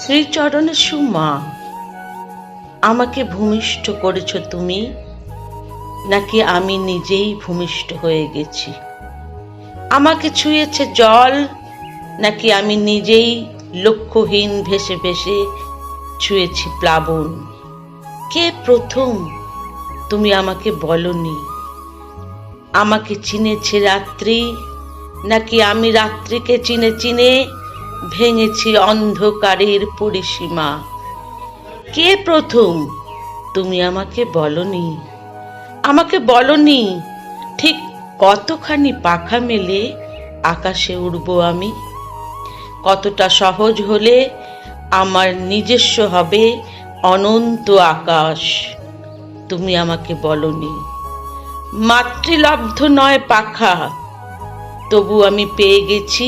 শ্রীচরণে সুমা, আমাকে ভূমিষ্ঠ করেছ তুমি, নাকি আমি নিজেই ভূমিষ্ঠ হয়ে গেছি? আমাকে ছুঁয়েছে জল, নাকি আমি নিজেই লক্ষ্যহীন ভেসে ভেসে ছুঁয়েছি প্লাবন? কে প্রথম তুমি আমাকে বলনি? আমাকে চিনেছে রাত্রি, নাকি আমি রাত্রিকে চিনে চিনে ভেঙেছি অন্ধকারের পরিসীমা? কে প্রথম তুমি আমাকে বলনি? আমাকে বলনি ঠিক কতখানি পাখা মেলে আকাশে উড়ব আমি? কতটা সহজ হলে আমার নিজস্ব হবে অনন্ত আকাশ? তুমি আমাকে বলনি। মাতৃলব্ধ নয় পাখা, তবু আমি পেয়ে গেছি